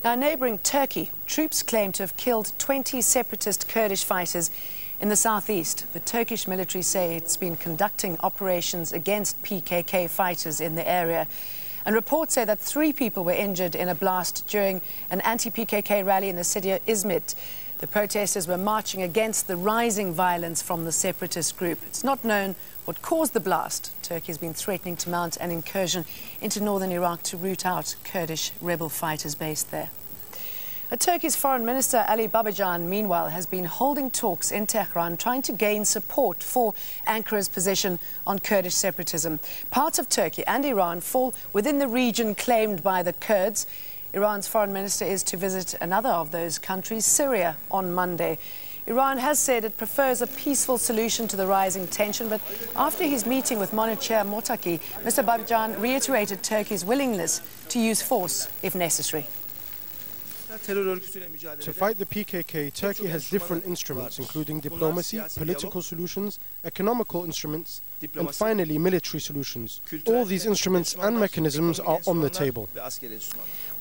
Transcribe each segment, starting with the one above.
Now, neighbouring Turkey, troops claim to have killed 20 separatist Kurdish fighters in the southeast. The Turkish military say it's been conducting operations against PKK fighters in the area. And reports say that 3 people were injured in a blast during an anti-PKK rally in the city of Hizmit. The protesters were marching against the rising violence from the separatist group. It's not known what caused the blast. Turkey has been threatening to mount an incursion into northern Iraq to root out Kurdish rebel fighters based there. Turkey's Foreign Minister Ali Babacan, meanwhile, has been holding talks in Tehran, trying to gain support for Ankara's position on Kurdish separatism. Parts of Turkey and Iran fall within the region claimed by the Kurds. Iran's foreign minister is to visit another of those countries, Syria, on Monday. Iran has said it prefers a peaceful solution to the rising tension, but after his meeting with Monarch Mottaki, Mr. Babacan reiterated Turkey's willingness to use force if necessary. To fight the PKK, Turkey has different instruments, including diplomacy, political solutions, economical instruments, and finally military solutions. All these instruments and mechanisms are on the table.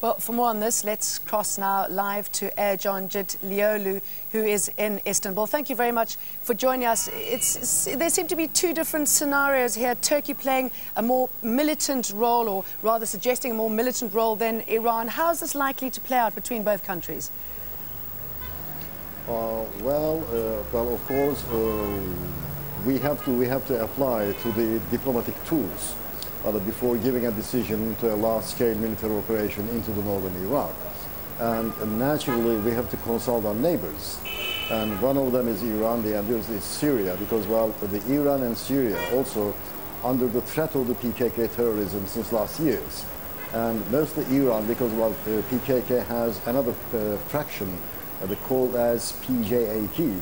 Well, for more on this, let's cross now live to Ercan Citlioglu, who is in Istanbul. Thank you very much for joining us. There seem to be 2 different scenarios here. Turkey playing a more militant role, or rather suggesting a more militant role than Iran. How is this likely to play out between both countries? Well, of course, we have to apply to the diplomatic tools before giving a decision to a large-scale military operation into the northern Iraq. And naturally, we have to consult our neighbors. And one of them is Iran, the other is Syria, because, well, the Iran and Syria also under the threat of the PKK terrorism since last years. And mostly Iran, because, well, the PKK has another fraction called as PJAK.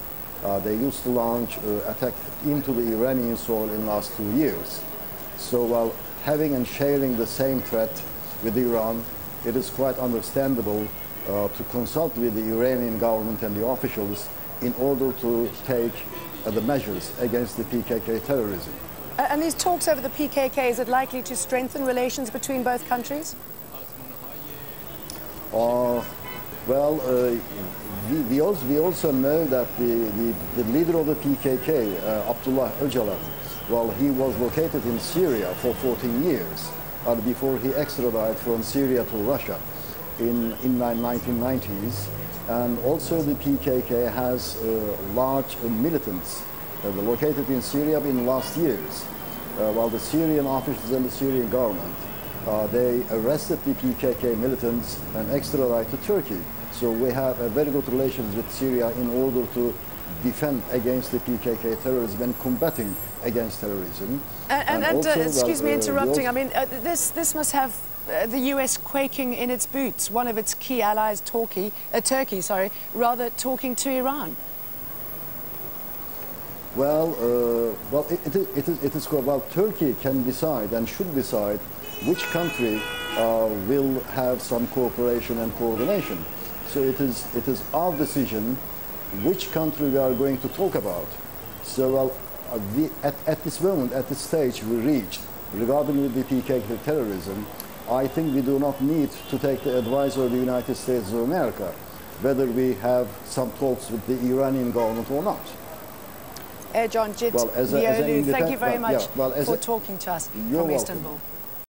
They used to launch attack into the Iranian soil in the last 2 years. So, well, having and sharing the same threat with Iran, it is quite understandable to consult with the Iranian government and the officials in order to take the measures against the PKK terrorism. And these talks over the PKK, is it likely to strengthen relations between both countries? We also know that the leader of the PKK, Abdullah Öcalan, well, he was located in Syria for 14 years before he extradited from Syria to Russia in the 1990s. And also the PKK has large militants located in Syria in the last years. While the Syrian officials and the Syrian government, they arrested the PKK militants and extradited to Turkey. So we have a very good relations with Syria in order to defend against the PKK terrorism and combating against terrorism. And also, excuse me interrupting, I mean, this must have the US quaking in its boots, one of its key allies, Turkey, rather talking to Iran. Well, Turkey can decide and should decide which country will have some cooperation and coordination. So it is our decision which country we are going to talk about. So at this moment, at this stage we reached, regarding with the PKK terrorism, I think we do not need to take the advice of the United States of America, whether we have some talks with the Iranian government or not. Ercan Citlioglu, thank you very much for talking to us from Istanbul.